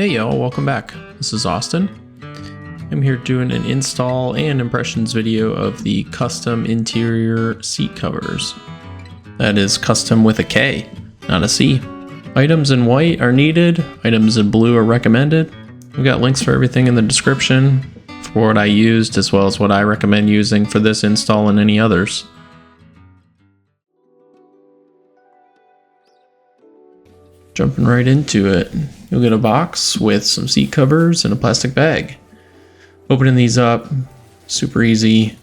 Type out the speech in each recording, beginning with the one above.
Hey y'all, welcome back. This is Austin. I'm here doing an install and impressions video of the custom interior seat covers. That is custom with a K, not a C. Items in white are needed, items in blue are recommended. We've got links for everything in the description for what I used as well as what I recommend using for this install and any others. Jumping right into it, you'll get a box with some seat covers and a plastic bag. Opening these up, super easy.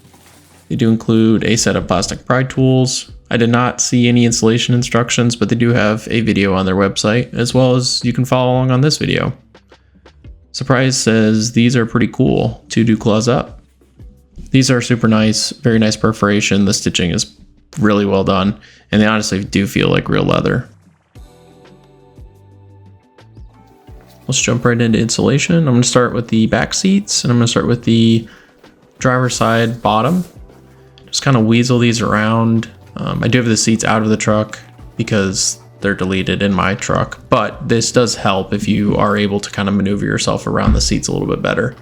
They do include a set of plastic pry tools. I did not see any installation instructions, but they do have a video on their website, as well as you can follow along on this video. Surprise says these are pretty cool to do claws up. These are super nice, very nice perforation. The stitching is really well done, and they honestly do feel like real leather. Let's jump right into installation. I'm going to start with the back seats, and I'm going to start with the driver's side bottom. Just kind of weasel these around. I do have the seats out of the truck because they're deleted in my truck, but this does help if you are able to kind of maneuver yourself around the seats a little bit better.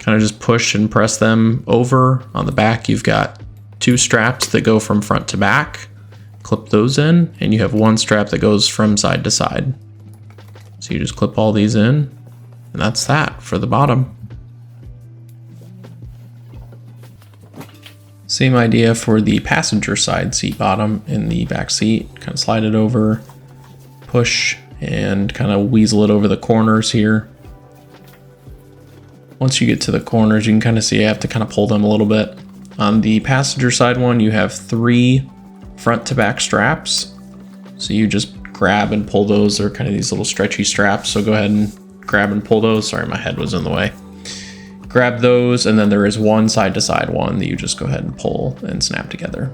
Kind of just push and press them over. On the back, you've got two straps that go from front to back. Clip those in, and you have one strap that goes from side to side. So you just clip all these in, and that's that for the bottom. Same idea for the passenger side seat bottom in the back seat. Kind of slide it over, push, and kind of weasel it over the corners here. Once you get to the corners, you can kind of see I have to kind of pull them a little bit. On the passenger side one, you have 3 front to back straps. So you just grab and pull those. They're kind of these little stretchy straps, so go ahead and grab and pull those. Sorry, my head was in the way. Grab those, and then there is one side to side one that you just go ahead and pull and snap together.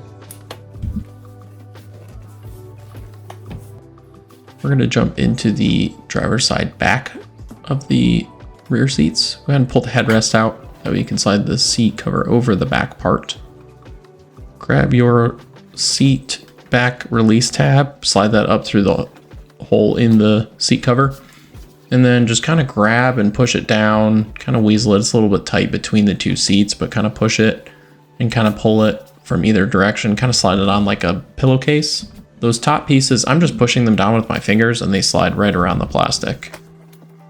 We're going to jump into the driver's side back of the rear seats. Go ahead and pull the headrest out. That way you can slide the seat cover over the back part. Grab your seat back release tab, slide that up through the hole in the seat cover, and then just kind of grab and push it down, kind of weasel it. It's a little bit tight between the two seats, but kind of push it and kind of pull it from either direction, kind of slide it on like a pillowcase. Those top pieces, I'm just pushing them down with my fingers and they slide right around the plastic.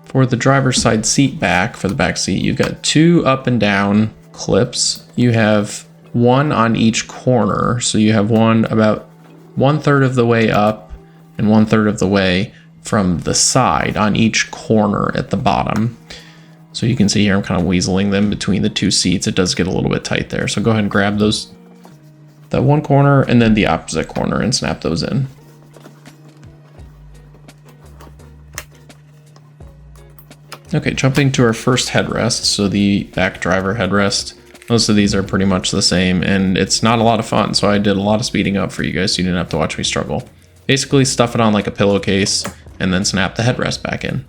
For the driver's side seat back, for the back seat, you've got 2 up and down clips. You have one on each corner, so you have one about 1/3 of the way up and 1/3 of the way from the side on each corner at the bottom. So you can see here I'm kind of weaseling them between the two seats. It does get a little bit tight there. So go ahead and grab those, that one corner and then the opposite corner, and snap those in. Okay, jumping to our first headrest. So the back driver headrest. Most of these are pretty much the same, and it's not a lot of fun, so I did a lot of speeding up for you guys so you didn't have to watch me struggle. Basically stuff it on like a pillowcase and then snap the headrest back in.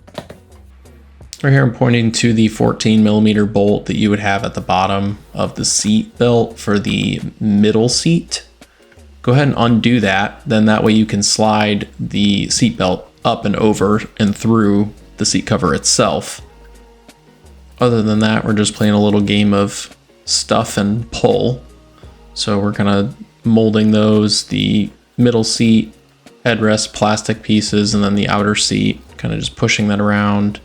Right here I'm pointing to the 14mm bolt that you would have at the bottom of the seat belt for the middle seat. Go ahead and undo that, then that way you can slide the seat belt up and over and through the seat cover itself. Other than that, we're just playing a little game of stuff and pull. So we're kind of molding those, the middle seat, headrest plastic pieces, and then the outer seat, kind of just pushing that around.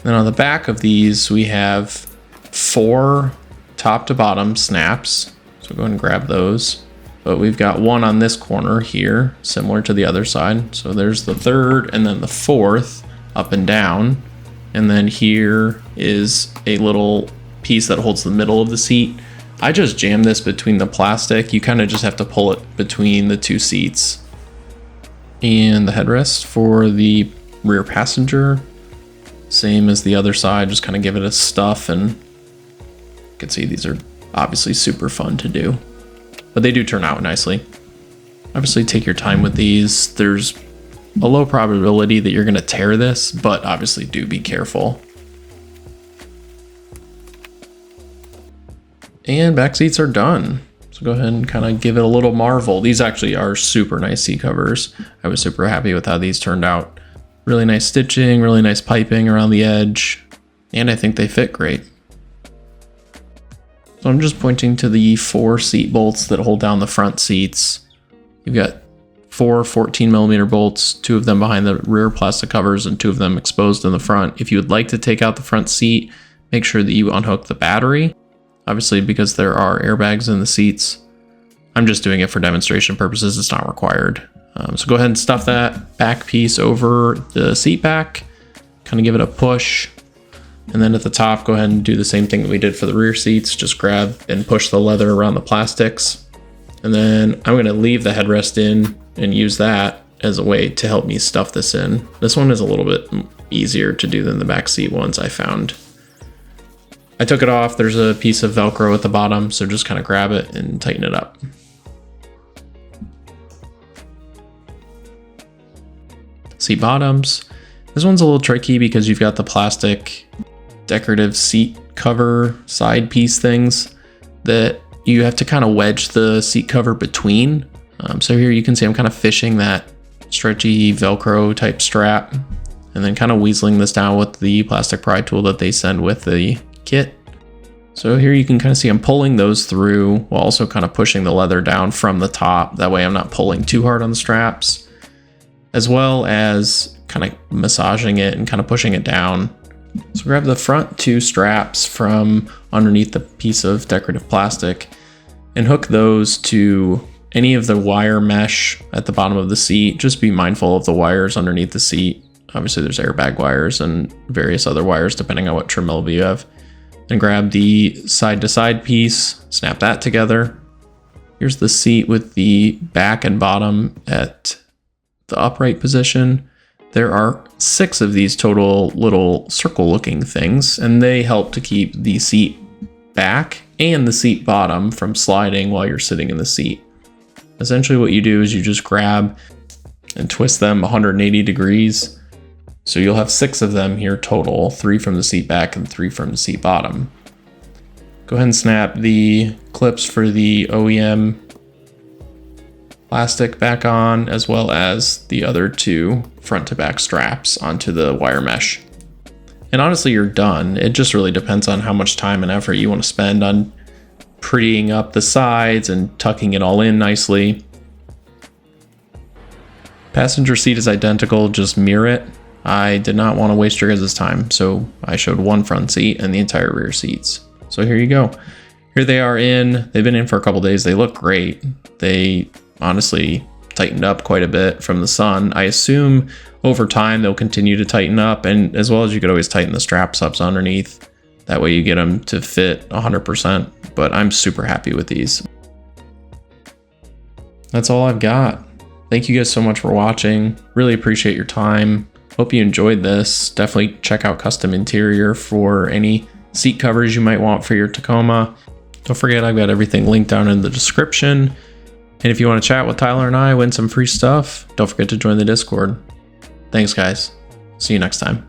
Then on the back of these, we have 4 top to bottom snaps. So go ahead and grab those. But we've got one on this corner here, similar to the other side. So there's the 3rd and then the 4th up and down. And then here is a little piece that holds the middle of the seat. I just jammed this between the plastic. You kind of just have to pull it between the two seats. And the headrest for the rear passenger, same as the other side, just kind of give it a stuff, and you can see these are obviously super fun to do, but they do turn out nicely. Obviously take your time with these. There's a low probability that you're going to tear this, but obviously do be careful. And back seats are done. So go ahead and kind of give it a little marvel. These actually are super nice seat covers. I was super happy with how these turned out. Really nice stitching, really nice piping around the edge, and I think they fit great. So I'm just pointing to the 4 seat bolts that hold down the front seats. You've got 4 14mm bolts, 2 of them behind the rear plastic covers and 2 of them exposed in the front. If you would like to take out the front seat, make sure that you unhook the battery. Obviously, because there are airbags in the seats. I'm just doing it for demonstration purposes, it's not required. So go ahead and stuff that back piece over the seat back, kind of give it a push. And then at the top, go ahead and do the same thing that we did for the rear seats. Just grab and push the leather around the plastics. And then I'm gonna leave the headrest in and use that as a way to help me stuff this in. This one is a little bit easier to do than the back seat ones I found. I took it off, there's a piece of Velcro at the bottom, so just kind of grab it and tighten it up. Seat bottoms. This one's a little tricky because you've got the plastic decorative seat cover side piece things that you have to kind of wedge the seat cover between. So here you can see I'm kind of fishing that stretchy Velcro type strap and then kind of weaseling this down with the plastic pry tool that they send with the kit. So here you can kind of see I'm pulling those through while also kind of pushing the leather down from the top. That way I'm not pulling too hard on the straps, as well as kind of massaging it and kind of pushing it down. So grab the front 2 straps from underneath the piece of decorative plastic and hook those to any of the wire mesh at the bottom of the seat. Just be mindful of the wires underneath the seat. Obviously there's airbag wires and various other wires depending on what trim level you have. Then grab the side to side piece, snap that together. Here's the seat with the back and bottom at the upright position. There are 6 of these total little circle looking things, and they help to keep the seat back and the seat bottom from sliding while you're sitting in the seat. Essentially what you do is you just grab and twist them 180 degrees. So you'll have 6 of them here total, 3 from the seat back and 3 from the seat bottom. Go ahead and snap the clips for the OEM plastic back on, as well as the other 2 front to back straps onto the wire mesh. And honestly, you're done. It just really depends on how much time and effort you want to spend on prettying up the sides and tucking it all in nicely. Passenger seat is identical, just mirror it. I did not want to waste your guys' time, so I showed 1 front seat and the entire rear seats. So here you go. Here they are in. They've been in for a couple days. They look great. They honestly tightened up quite a bit from the sun. I assume over time they'll continue to tighten up, and as well as you could always tighten the straps up underneath. That way you get them to fit 100%, but I'm super happy with these. That's all I've got. Thank you guys so much for watching. Really appreciate your time. Hope you enjoyed this. Definitely check out Custom Interior for any seat covers you might want for your Tacoma. Don't forget, I've got everything linked down in the description. And if you want to chat with Tyler and I, win some free stuff, don't forget to join the Discord. Thanks, guys. See you next time.